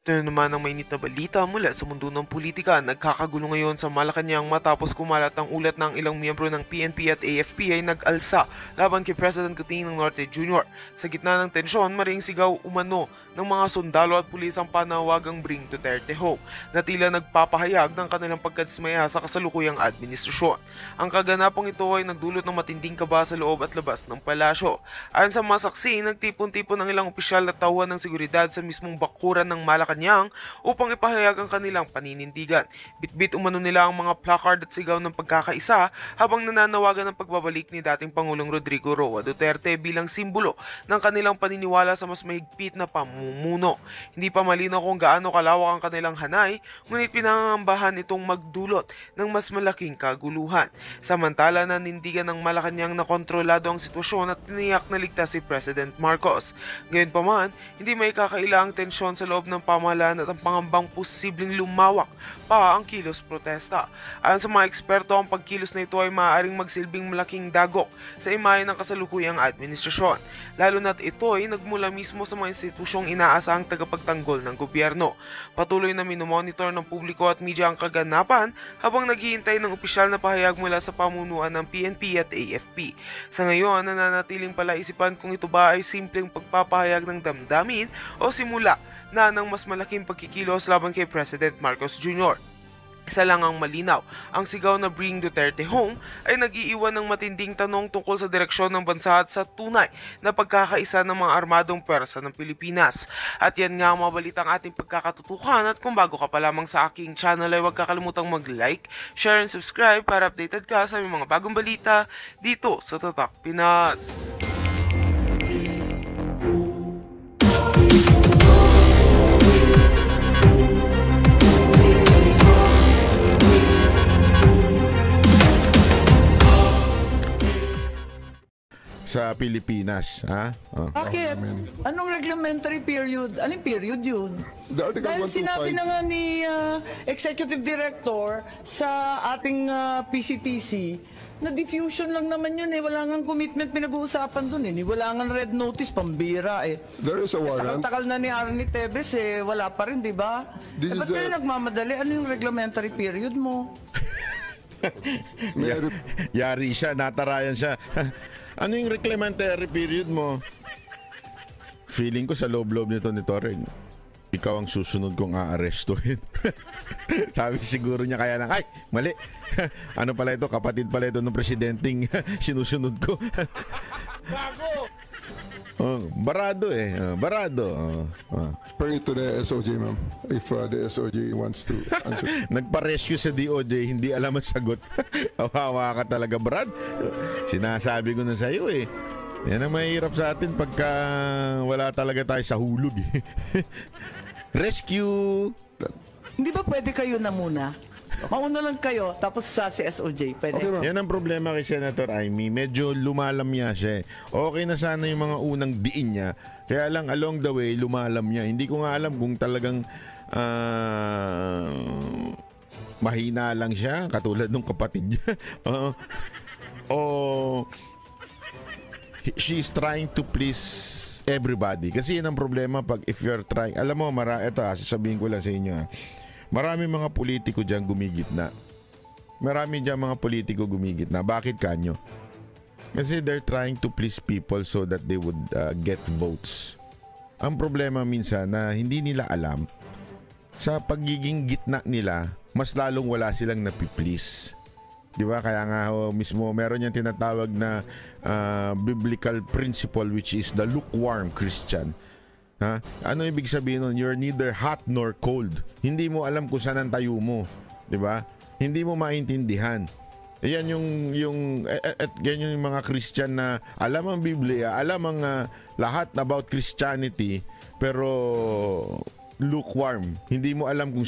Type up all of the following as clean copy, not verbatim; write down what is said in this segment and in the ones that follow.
Ito na naman ang mainit na balita mula sa mundo ng politika. Nagkakagulo ngayon sa Malacanang matapos kumalat ang ulat ng ilang miyembro ng PNP at AFP ay nag-alsa laban kay President Cotinong Norte Jr. Sa gitna ng tensyon, maring sigaw umano ng mga sundalo at pulis ang panawagang Bring Duterte Home na tila nagpapahayag ng kanilang pagkadismaya sa kasalukuyang administrasyon. Ang kaganapang ito ay nagdulot ng matinding kaba sa loob at labas ng palasyo. Ayon sa mga saksi, nagtipon-tipon ang ilang opisyal at tauhan ng seguridad sa mismong bakuran ng Malacanang upang ipahayag ang kanilang paninindigan. Bitbit umano nila ang mga placard at sigaw ng pagkakaisa habang nananawagan ng pagbabalik ni dating Pangulong Rodrigo Roa Duterte bilang simbolo ng kanilang paniniwala sa mas mahigpit na pamumuno. Hindi pa malinaw kung gaano kalawak ang kanilang hanay, ngunit pinangangambahan itong magdulot ng mas malaking kaguluhan. Samantala, nanindigan ng Malacanang na kontrolado ang sitwasyon at tiniyak na ligtas si President Marcos. Gayunpaman, hindi may kakaila ang tensyon sa loob ng pamahalaan at ang pangambang posibleng lumawak pa ang kilos protesta. Ayon sa mga eksperto, ang pagkilos na ito ay maaaring magsilbing malaking dagok sa imahe ng kasalukuyang administrasyon, lalo na't ito ay nagmula mismo sa mga institusyong inaasahang tagapagtanggol ng gobyerno. Patuloy na minomonitor ng publiko at media ang kaganapan habang naghihintay ng opisyal na pahayag mula sa pamunuan ng PNP at AFP. Sa ngayon, nananatiling palaisipan kung ito ba ay simpleng pagpapahayag ng damdamin o simula na ng mas malaking pagkikilos laban kay President Marcos Jr. Isa lang ang malinaw, ang sigaw na Bring Duterte Home ay nag-iiwan ng matinding tanong tungkol sa direksyon ng bansa at sa tunay na pagkakaisa ng mga armadong pwersa ng Pilipinas. At yan nga ang mga balitang ating pagkakatutukan, at kung bago ka pa lamang sa aking channel ay huwag kakalimutang mag-like, share and subscribe para updated ka sa mga bagong balita dito sa Tatak Pinas. Sa Pilipinas, ha? Oh. Bakit? Anong reglementary period? Anong period yun? The Article Dahil 125. sinabi na nga ni Executive Director sa ating PCTC na diffusion lang naman yun eh. Wala nga commitment pinag-uusapan dun eh. Wala nga red notice, pambira eh. There is a warrant. Takal na ni Arnie Tevez eh. Wala pa rin, di ba? This is Ba't kayo a- nagmamadali? Ano yung reglementary period mo? Yari siya, natarayan siya. Ano yung reclamentary period mo? Feeling ko sa loob-loob nito ni Toreng, ikaw ang susunod kong aarestuhin. Sabi siguro niya kaya lang, ay, mali. Ano pala ito? Kapatid pala ito ng presidenteng sinusunod ko. Bago! Barado eh. Barado. Bring it to the SOJ, ma'am. If the SOJ wants to answer. Nagpa-rescue sa DOJ, hindi alam ang sagot. Awawa ka talaga, Brad. Sinasabi ko na sa iyo eh. Yan ang mahirap sa atin pagka wala talaga tayo sa hulog eh. Rescue! Hindi ba pwede kayo na muna? Mauna lang kayo, tapos sa si SOJ. Pwede? Okay, ma'am. Yan ang problema kay Senator Amy. Medyo lumalamya siya eh. Okay na sana yung mga unang diin niya. Kaya lang along the way, lumalam niya. Hindi ko nga alam kung talagang mahina lang siya, katulad ng kapatid niya. She's trying to please everybody. Kasi yun ang problema pag if you're trying. Alam mo, ito sasabihin ko lang sa inyo. Marami mga politiko dyan gumigitna. Marami dyan mga politiko gumigitna. Bakit kanyo? Kasi they're trying to please people so that they would get votes. Ang problema minsan na hindi nila alam, sa pagiging gitna nila, mas lalong wala silang napiplease. Di ba? Kaya nga mismo meron yung tinatawag na biblical principle, which is the lukewarm Christian. Ha? Ano ibig sabihin nun? You're neither hot nor cold. Hindi mo alam kung saan ang tayo mo. Di ba? Hindi mo maintindihan. Yan yung mga Christian na alam ang Biblia, alam ang lahat about Christianity, pero lukewarm. Hindi mo alam kung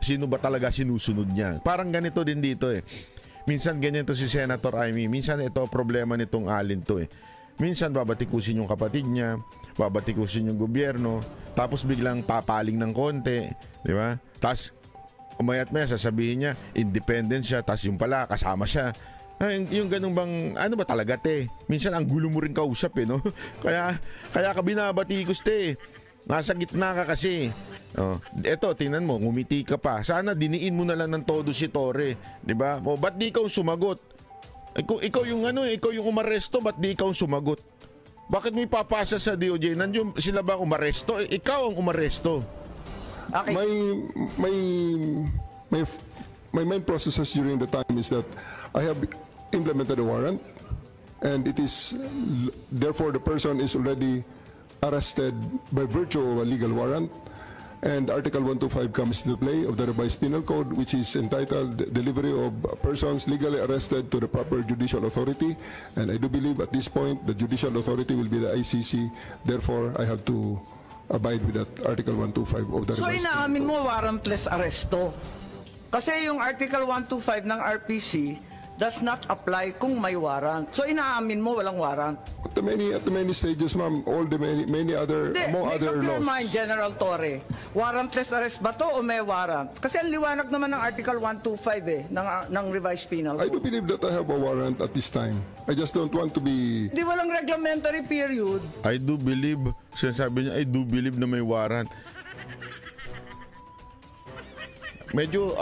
sino ba talaga sinusunod niya. Parang ganito din dito eh. Minsan ganyan to si Senator Amy. Minsan ito problema nitong alin to eh. Minsan babatikusin yung kapatid niya, babatikusin yung gobyerno, tapos biglang papaling ng konti, di ba? Tapos umayat maya sasabihin niya, independent siya, tapos yung pala kasama siya. Yung ganun bang, ano ba talaga te? Minsan ang gulo mo rin kausap eh, no? Kaya ka binabatikos te. Nasa gitna ka kasi. Oh, eto, tingnan mo, ngumiti ka pa. Sana diniin mo na lang ng todo si Torre, 'di ba? O ba't di ikaw sumagot? Ikaw yung ikaw yung umaresto, ba't di ikaw sumagot? Bakit mo ipapasa sa DOJ? Nandiyo sila ba umaresto? Ikaw ang umaresto. Okay. My main processes during the time is that I have implemented a warrant, and it is therefore the person is already arrested by virtue of a legal warrant. And Article 125 comes into play of the revised penal code, which is entitled Delivery of Persons Legally Arrested to the Proper Judicial Authority. And I do believe at this point the judicial authority will be the ICC. Therefore, I have to abide with that Article 125 of the So revised penal inaamin code. mo warrantless arresto. Kasi yung Article 125 ng RPC does not apply kung may warrant. So inaamin mo walang warrant. At the many stages, ma'am, all the many other, Hindi, among make other up your laws. mind, General Torre. Warrantless arrest ba to o may warrant? Kasi ang liwanag naman ng Article 125 ng revised penal I do code. believe that I have a warrant at this time. I just don't want to be... Di walang reglementary period. I do believe, sinasabi niya, I do believe na may warrant. Medyo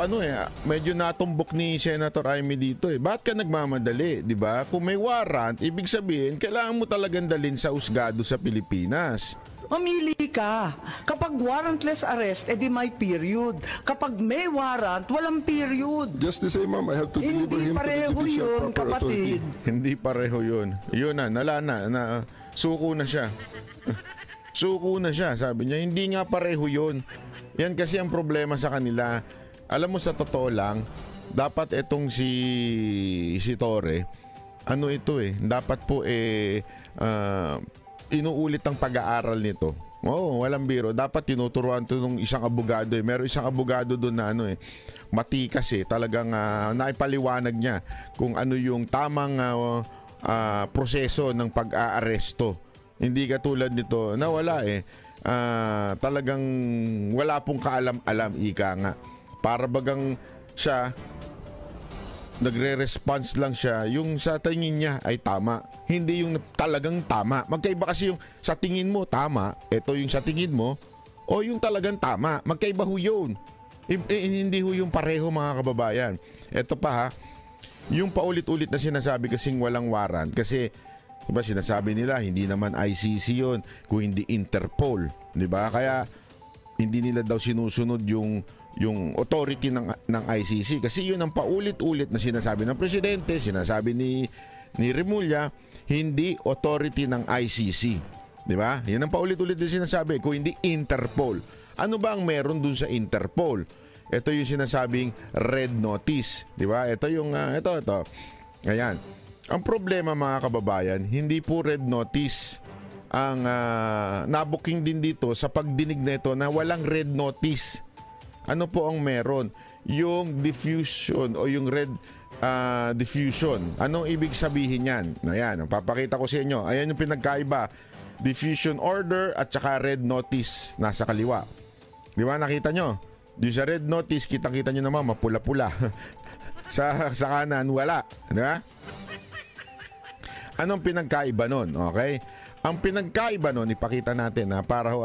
natumbok ni Senator Amy dito eh. Bakit ka nagmamadali, 'di ba? Kung may warrant, ibig sabihin kailangan mo talagang dalhin sa husgado sa Pilipinas. Mamili ka. Kapag warrantless arrest, edi may period. Kapag may warrant, walang period. Just the same, ma'am, I have to deliver Hindi him to the pareho judicial yun, proper authority. kapatid. Hindi pareho 'yun. 'Yun na suko na siya. Suko na siya, sabi niya. Hindi nga pareho 'yun. Yan kasi ang problema sa kanila. Alam mo, sa totoo lang, dapat itong si Torre, dapat po inuulit ang pag-aaral nito. Oo, walang biro. Dapat tinuturuan ito ng isang abogado eh. Meron isang abogado doon na matikas eh. Talagang naipaliwanag niya kung ano yung tamang proseso ng pag-aaresto. Hindi katulad nito na wala eh. Talagang wala pong kaalam-alam, ika nga. Para bagang siya nagre-response lang siya yung sa tingin niya ay tama, hindi yung talagang tama. Magkaiba kasi yung sa tingin mo tama, ito yung sa tingin mo, o yung talagang tama. Magkaiba ho yun. Hindi ho yung pareho, mga kababayan. Ito pa ha, yung paulit-ulit na sinasabi kasing walang warrant, kasi diba sinasabi nila hindi naman ICC yun kung hindi Interpol, diba? Kaya hindi nila daw sinusunod yung authority ng ICC, kasi yun ang paulit-ulit na sinasabi ng presidente, sinasabi ni Remulla, hindi authority ng ICC, di ba? Yun ang paulit-ulit na sinasabi, kung hindi Interpol. Ano ba ang meron dun sa Interpol? Ito yung sinasabing red notice, di ba? Ito yung ito. Ayan. Ang problema, mga kababayan, hindi po red notice ang nabuking din dito sa pagdinig nito na walang red notice. Ano po ang meron? Yung diffusion o yung red diffusion. Anong ibig sabihin yan? Ayan, papakita ko sa inyo. Ayan yung pinagkaiba. Diffusion order at saka red notice nasa kaliwa. Di ba, nakita nyo? Di sa red notice, kitang-kita nyo naman, mapula-pula. sa kanan, wala. Di ba? Anong pinagkaiba nun? Okay? Ang pinagkaiba nun, ipakita natin para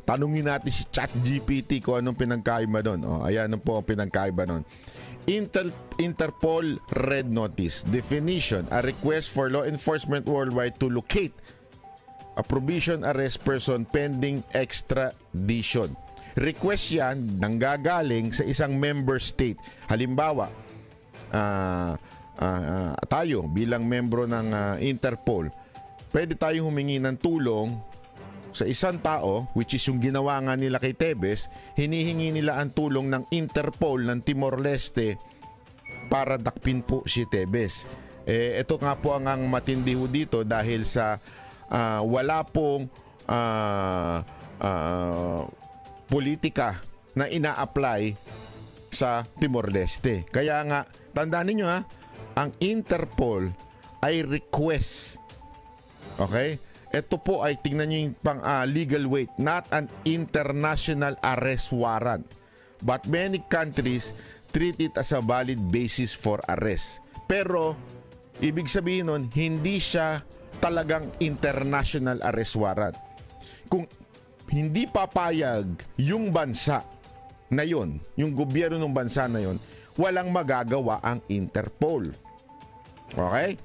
tanungin natin si ChatGPT kung anong pinagkaiba nun. Ayan po ang pinagkaiba nun. Interpol Red Notice. Definition: a request for law enforcement worldwide to locate a provision arrest person pending extradition. Request yan nanggagaling sa isang member state. Halimbawa, tayo bilang membro ng Interpol, pwede tayong humingi ng tulong sa isang tao, which is yung ginawa nga nila kay Tebes. Hinihingi nila ang tulong ng Interpol ng Timor-Leste para dakpin po si Tebes. Ito nga po ang matindi ho dito dahil sa wala pong politika na ina-apply sa Timor-Leste. Kaya nga, tandaan niyo ang Interpol ay request. Okay? Ito po ay, tingnan nyo yung legal weight, not an international arrest warrant. But many countries treat it as a valid basis for arrest. Pero, ibig sabihin nun, hindi siya talagang international arrest warrant. Kung hindi papayag yung bansa na yon, yung gobyerno ng bansa na yon, walang magagawa ang Interpol. Okay?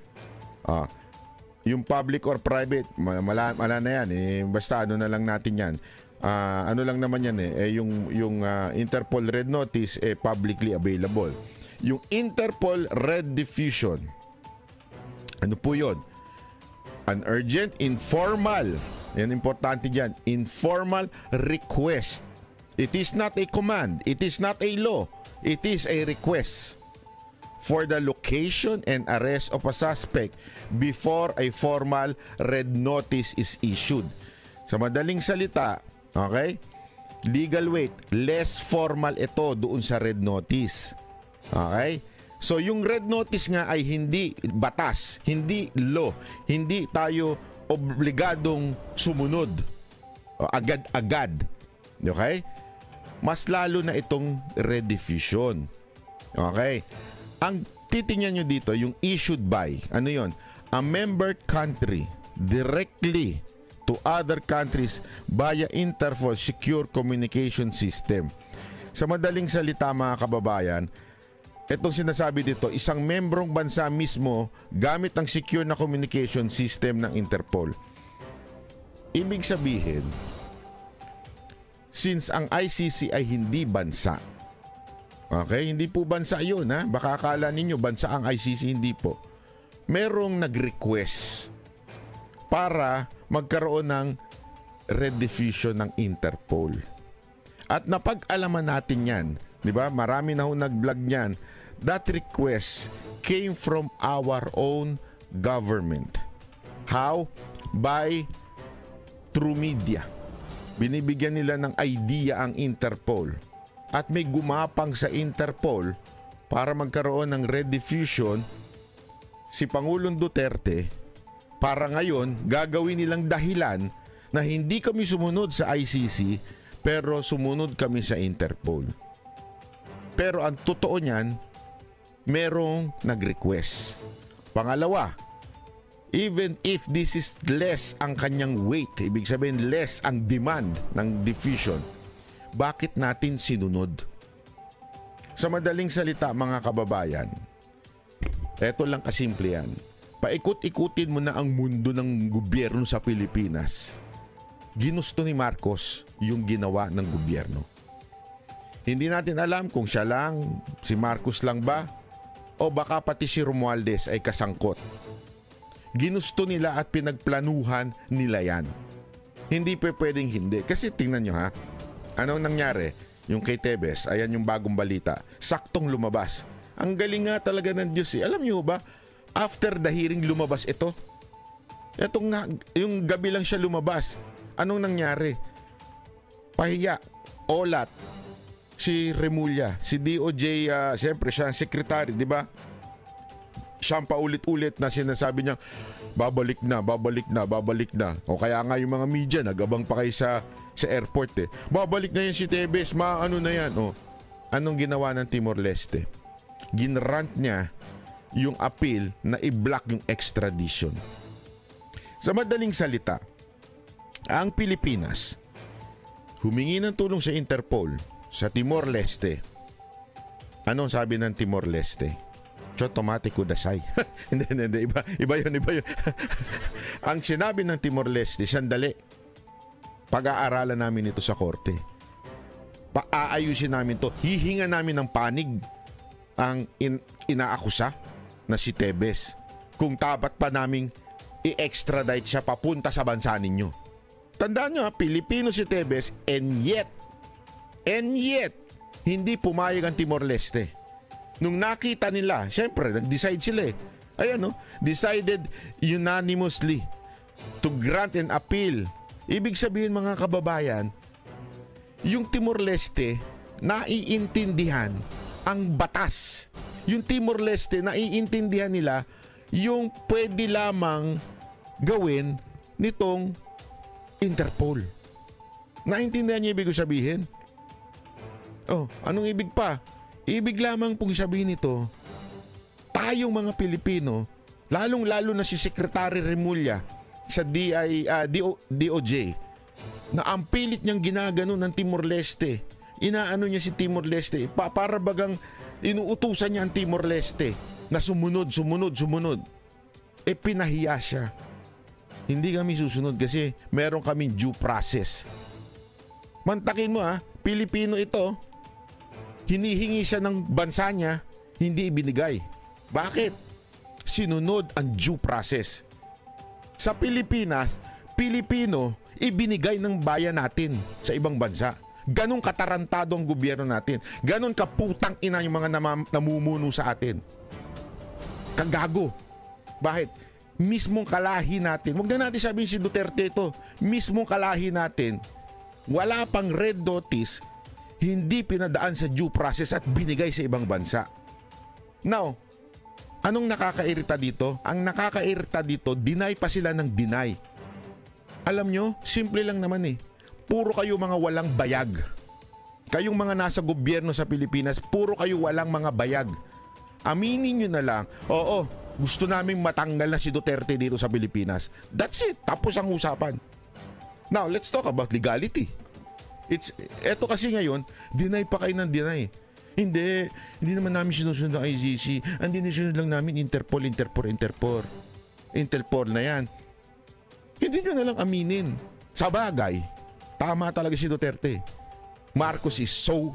Yung public or private, mala na yan. Basta ano na lang natin yan. Ano lang naman yan yung Interpol Red Notice publicly available. Yung Interpol Red Diffusion, ano po yun? An urgent, informal, yan importante dyan, informal request. It is not a command, it is not a law, it is a request for the location and arrest of a suspect before a formal red notice is issued. Sa madaling salita, okay? Legal weight, less formal ito doon sa red notice. Okay? So yung red notice nga ay hindi batas, hindi law, hindi tayo obligadong sumunod agad-agad. Okay? Mas lalo na itong red diffusion. Okay? Ang titingnan nyo dito, yung issued by, ano yon? A member country directly to other countries via Interpol Secure Communication System. Sa madaling salita mga kababayan, itong sinasabi dito, isang membrong bansa mismo gamit ang secure na communication system ng Interpol. Ibig sabihin, since ang ICC ay hindi bansa, okay, hindi po bansa yun ha, baka akala ninyo bansa ang ICC, hindi po. Merong nag-request para magkaroon ng red diffusion ng Interpol. At napag-alaman natin yan, di ba? Marami na ho nag-vlog niyan. That request came from our own government. How? By through media. Binibigyan nila ng idea ang Interpol. At may gumapang sa Interpol para magkaroon ng red diffusion si Pangulong Duterte para ngayon gagawin nilang dahilan na hindi kami sumunod sa ICC pero sumunod kami sa Interpol. Pero ang totoo niyan, merong nag-request. Pangalawa, even if this is less ang kanyang weight, ibig sabihin less ang demand ng diffusion, bakit natin sinunod? Sa madaling salita mga kababayan, eto lang kasimple yan. Paikot-ikutin mo na ang mundo ng gobyerno sa Pilipinas. Ginusto ni Marcos yung ginawa ng gobyerno. Hindi natin alam kung siya lang, si Marcos lang ba, o baka pati si Romualdez ay kasangkot. Ginusto nila at pinagplanuhan nila yan. Hindi pwedeng hindi. Kasi tingnan nyo ha, anong nangyari? Yung kay Tebes, ayan yung bagong balita. Saktong lumabas. Ang galing nga talaga ng Diyos eh. Alam nyo ba, after the hearing lumabas ito. Etong nga, yung gabi lang siya lumabas. Anong nangyari? Pahiya, olat, si Remulla, si DOJ, siyempre siya ang secretary, di ba? Siya ang paulit-ulit na sinasabi niya, babalik na, babalik na, babalik na. O kaya nga yung mga media, nagabang pa kayo sa airport eh. Babalik na yan si Tebes, ano na yan. O, anong ginawa ng Timor-Leste? Ginrant niya yung appeal na i-block yung extradition. Sa madaling salita, ang Pilipinas humingi ng tulong sa Interpol sa Timor-Leste. Anong sabi ng Timor-Leste? Chotomatiko dasay. Hindi. Iba yun. Ang sinabi ng Timor-Leste, sandali, pag-aaralan namin ito sa korte. Paaayusin namin to. Hihinga namin ng panig ang inaakusa na si Tebes. Kung dapat pa naming i-extradite siya papunta sa bansa ninyo. Tandaan nyo, Pilipino si Tebes, and yet, hindi pumayag ang Timor-Leste. Nung nakita nila, syempre, nag-decide sila eh. Ayan decided unanimously to grant an appeal. Ibig sabihin mga kababayan, yung Timor-Leste naiintindihan ang batas. Yung Timor-Leste naiintindihan nila yung pwede lamang gawin nitong Interpol. Naintindihan niyo ibig sabihin? Oh, anong ibig pa? Ibig lamang pong sabihin nito, tayong mga Pilipino, lalong-lalo na si Secretary Remulla sa DOJ, na ang pilit niyang ginagano ng Timor-Leste. Inaano niya si Timor-Leste. Para bagang inuutusan niya ang Timor-Leste na sumunod. Pinahiya siya. Hindi kami susunod kasi meron kaming due process. Mantakin mo Pilipino ito. Hinihingi siya ng bansa niya, hindi ibinigay. Bakit? Sinunod ang due process. Sa Pilipinas, Pilipino, ibinigay ng bayan natin sa ibang bansa. Ganon katarantado ang gobyerno natin. Ganon kaputang ina yung mga namumuno sa atin. Kagago. Bakit? Mismong kalahi natin. Huwag na natin sabihin si Duterte ito. Mismong kalahi natin, wala pang red notice, hindi pinadaan sa due process at binigay sa ibang bansa. Now, anong nakakairita dito? Ang nakakairita dito, deny pa sila ng deny. Alam nyo, simple lang naman Puro kayo mga walang bayag. Kayong mga nasa gobyerno sa Pilipinas, puro kayo walang mga bayag. Aminin nyo na lang, oo, gusto naming matanggal na si Duterte dito sa Pilipinas. That's it. Tapos ang usapan. Now, let's talk about legality. Eto kasi ngayon, deny pa kayo ng deny. Hindi naman namin sinusunod ng ICC. Ang dinisunod lang namin Interpol na yan. Hindi nyo na lang aminin. Sa bagay, tama talaga si Duterte. Marcos is so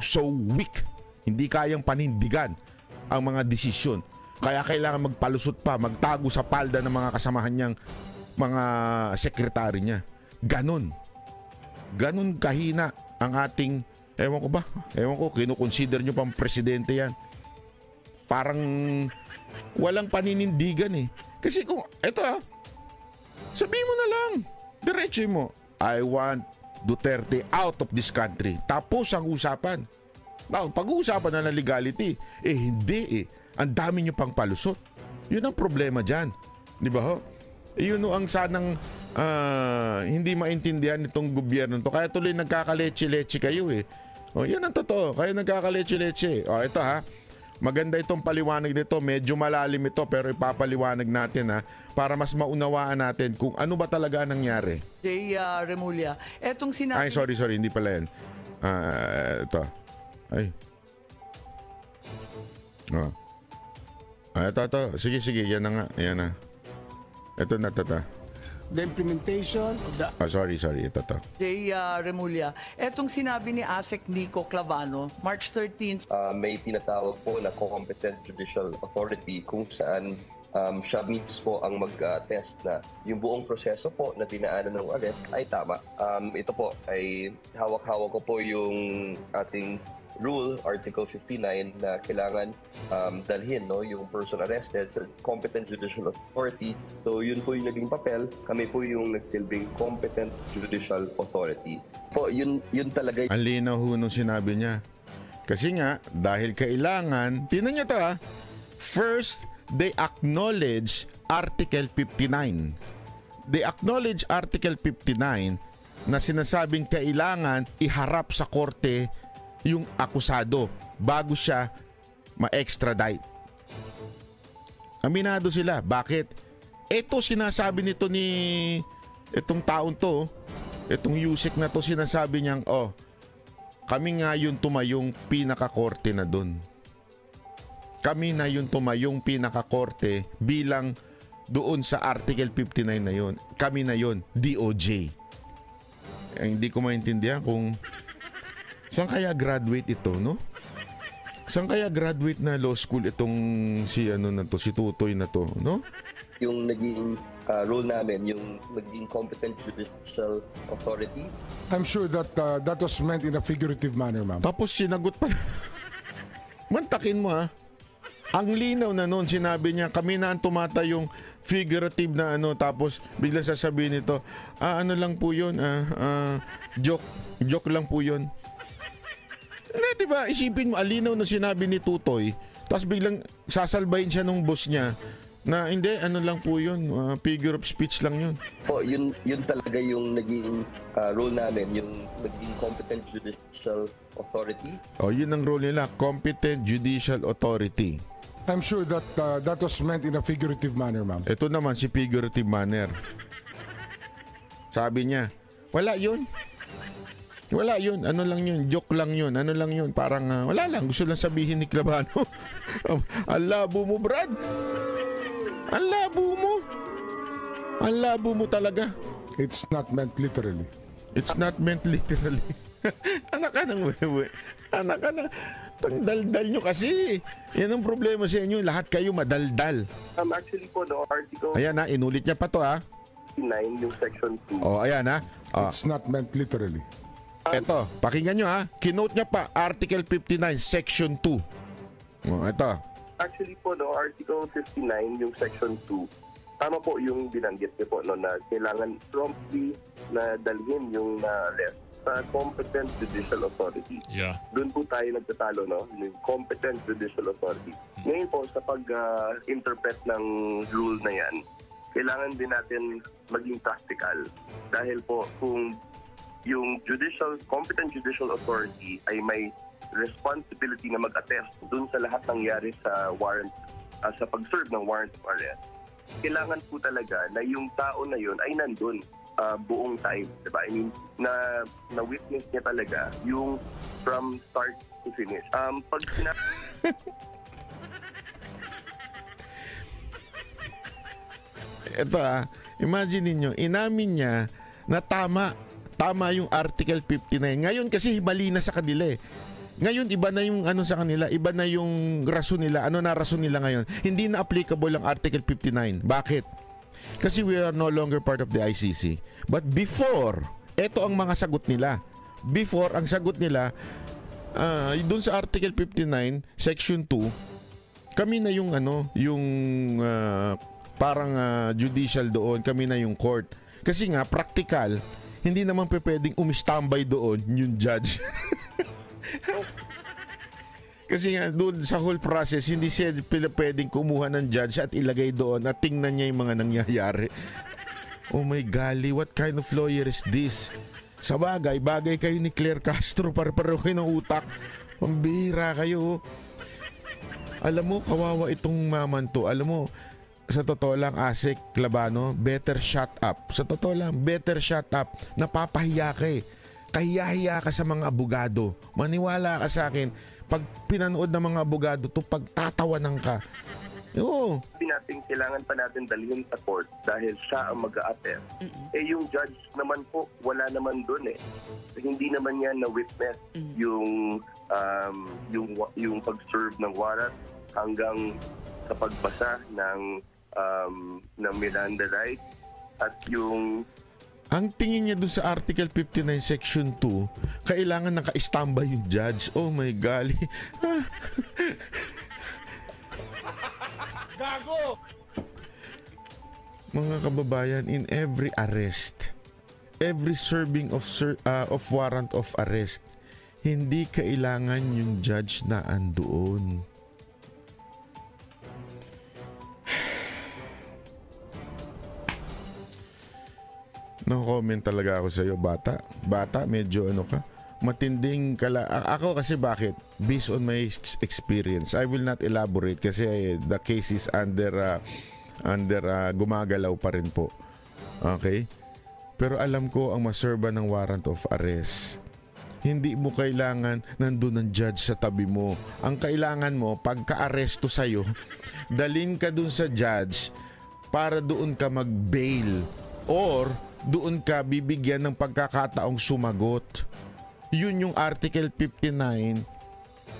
weak. Hindi kayang panindigan ang mga desisyon. Kaya kailangan magpalusot pa, magtago sa palda ng mga kasamahan niyang mga sekretary niya. Ganon kahina ang ating, ewan ko, kinukonsider nyo pang presidente yan. Parang walang paninindigan Kasi kung, eto sabihin mo na lang, diretso mo, I want Duterte out of this country. Tapos ang usapan. Now, pag-uusapan na ng legality, hindi Ang dami nyo pang palusot. Yun ang problema dyan. Di ba ho? Yun ang sanang hindi maintindihan itong gobyerno to. Kaya tuloy nagkakaleche-leche kayo O, yan ang totoo. Kaya nagkakaleche-leche. O, ito maganda itong paliwanag nito. Medyo malalim ito pero ipapaliwanag natin para mas maunawaan natin kung ano ba talaga nangyari. Jay Remulla, etong sinabi... Ay, sorry. Hindi pala yan. Ito. Ay. Ito. Sige. Yan na nga. Yan na. Ito na. The implementation of the... Sorry. Ito. Jay Remulla, etong sinabi ni ASEC Nico Clavano, March 13th, may tinatawag po na competent judicial authority kung saan siya mismo ang mag-test na yung buong proseso po na dinaanan ng arrest ay tama. Ito po ay hawak-hawak ko po yung ating rule, Article 59, na kailangan dalhin yung person arrested sa competent judicial authority. So yun po yung naging papel. Kami po yung nagsilbing competent judicial authority. Po, yun talaga. Ang linaw nung sinabi niya. Kasi nga, dahil kailangan, tinan niyo to first, they acknowledge Article 59. They acknowledge Article 59 na sinasabing kailangan iharap sa korte yung akusado bago siya ma-extradite. Aminado sila. Bakit? Ito sinasabi nito itong taon to, itong Yusek na to, sinasabi niyang, kami nga yung tumayong pinakakorte na dun. Kami na yung tumayong pinakakorte bilang doon sa Article 59 na yun. Kami na yun, DOJ. Hindi ko maintindihan kung saan kaya graduate ito, no? Saan kaya graduate na law school itong si Tutoy na to, no? Yung naging role namin, yung naging competent judicial authority. I'm sure that that was meant in a figurative manner, ma'am. Tapos sinagot pa. Mantakin mo Ang linaw na noon, sinabi niya, kami na ang tumatayong figurative na tapos bigla sasabihin nito, ano lang po yun, joke lang po yun. Hindi, diba? Isipin mo, alinaw na sinabi ni Tutoy, tapos biglang sasalbayin siya nung boss niya na hindi, ano lang po yun, figure of speech lang yun. Po, yun talaga yung naging role namin, yung naging competent judicial authority. Yun ang role nila, competent judicial authority. I'm sure that that was meant in a figurative manner, ma'am. Ito naman si figurative manner. Sabi niya, wala yun. Wala yun. Ano lang yun? Joke lang yun. Ano lang yun? Parang wala lang. Gusto lang sabihin ni Clavano. Ang labo mo, Brad. Ang labo mo. Ang labo mo talaga. It's not meant literally. It's not meant literally. Anak ka ng wewe. Anak ka ng... Daldal nyo kasi. Yan ang problema sa inyo. Lahat kayo madaldal. Actually po, no, Article Ayan na, inulit niya pa to 9, yung Section 2. Oh, ayan na. Oh. It's not meant literally. Eto, pakinggan nyo Kinote niya pa, Article 59, Section 2. Oh, eto. Actually po, no, Article 59, yung Section 2, tama po yung binanggit niyo po, no, na kailangan promptly na dalhin yung na-arrest sa competent judicial authority. Yeah. Doon po tayo nagtatalo, no? Yung competent judicial authority. Ngayon po, sa pag-interpret ng rule na yan, kailangan din natin maging practical. Dahil po, kung yung competent judicial authority ay may responsibility na mag-attest dun sa lahat nangyari sa warrant, sa pag-serve ng warrant of arrest, kailangan po talaga na yung tao na yun ay nandun buong time, diba? I mean, na-witness niya talaga yung from start to finish. Pag Ito imagine niyo, inamin niya na tama yung Article 59. Ngayon kasi mali na sa kanila Ngayon iba na yung ano sa kanila, iba na yung rason nila. Ano na rason nila ngayon? Hindi na applicable ang Article 59. Bakit? Kasi we are no longer part of the ICC. But before, ito ang mga sagot nila. Before, ang sagot nila, dun sa Article 59, Section 2, kami na yung parang judicial doon, kami na yung court. Kasi nga, practical, hindi naman pwedeng umistambay doon yung judge. Kasi nga, doon sa whole process, hindi siya pwedeng kumuha ng judge at ilagay doon at tingnan niya yung mga nangyayari. Oh my golly, what kind of lawyer is this? Sa bagay kayo ni Claire Castro, para-pareho kayo ng utak. Pambihira kayo. Alam mo, kawawa itong maman to. Alam mo, sa totoo lang, Asik Clavano, better shut up. Sa totoo lang, better shut up. Napapahiya ka Kahiya-hiya ka sa mga abogado. Maniwala ka sa akin, pag pinanood ng mga abogado to, pagtatawanan ka. Oo. natin, kailangan pa natin dalhin sa court dahil siya ang mag-a-attest. Yung judge naman po, wala naman dun Hindi naman niya na-witness yung pag-serve ng warrant hanggang sa pagbasa ng Miranda rights at yung ang tingin niya dun sa Article 59 Section 2, kailangan naka-standby yung judge. Oh my golly. Gago! Mga kababayan, in every arrest, every serving of warrant of arrest, hindi kailangan yung judge na andoon. No-comment talaga ako sa iyo, bata. Bata, medyo ano ka. Matinding ako kasi bakit? Based on my experience, I will not elaborate kasi the case is under gumagalaw pa rin po. Okay? Pero alam ko ang maserba ng warrant of arrest. Hindi mo kailangan nandun ng judge sa tabi mo. Ang kailangan mo, pagka-aresto sa'yo, dalhin ka dun sa judge para doon ka mag-bail or doon ka bibigyan ng pagkakataong sumagot. Yun yung Article 59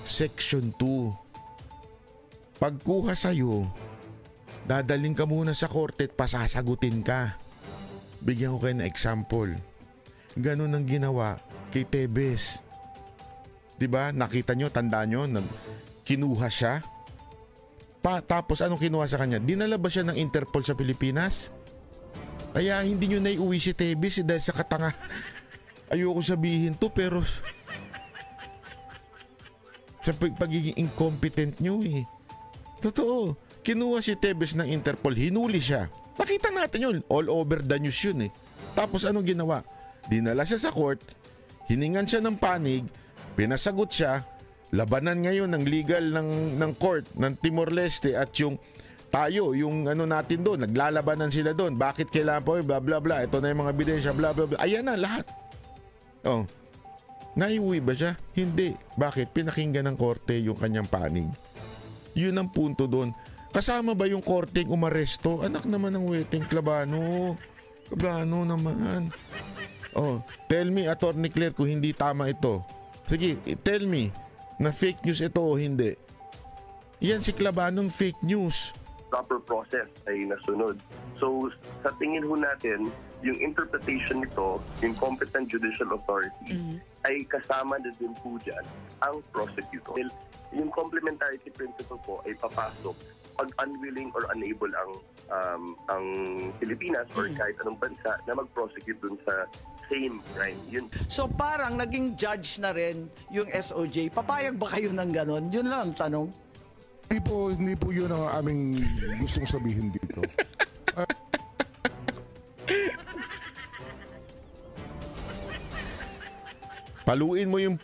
Section 2. Pagkuha sa'yo, dadalhin ka muna sa korte at pasasagutin ka. Bigyan ko kayo ng example. Ganun ang ginawa kay Tebes. Diba? Nakita nyo, tandaan nyo, kinuha siya. Tapos anong kinuha sa kanya? Dinala ba siya ng Interpol sa Pilipinas? Kaya hindi nyo naiuwi si Tebes dahil sa katanga. Ayoko sabihin to pero sa pagiging incompetent nyo Totoo. Kinuha si Tebes ng Interpol, hinuli siya. Nakita natin yun. All over the news yun Tapos anong ginawa? Dinala siya sa court, hiningan siya ng panig, pinasagot siya, labanan ngayon ng legal ng court ng Timor-Leste at yung ano natin doon, naglalabanan sila doon. Bakit kailangan po, bla bla bla, ito na yung mga ebidensya, bla bla bla. Ayan na lahat. Oh, naiuwi ba siya? Hindi. Bakit? Pinakinggan ng korte yung kanyang panig. Yun ang punto doon. Kasama ba yung korte umaresto? Anak naman ng weteng Klabano. Klabano naman. Oh, tell me, Attorney Claire, kung hindi tama ito. Sige, tell me na fake news ito o hindi. Yan si Klabanong fake news. Proper process ay nasunod. So, sa tingin ho natin, yung interpretation nito, yung competent judicial authority, ay kasama na din po dyan ang prosecutor. Yung complementarity principle po ay papasok pag unwilling or unable ang Pilipinas or kahit anong bansa na mag-prosecute dun sa same crime. Yun. So parang naging judge na rin yung SOJ. Papayag ba kayo ng ganon? Yun lang ang tanong. Hindi po yun ang aming gustong sabihin dito. Paluin mo yung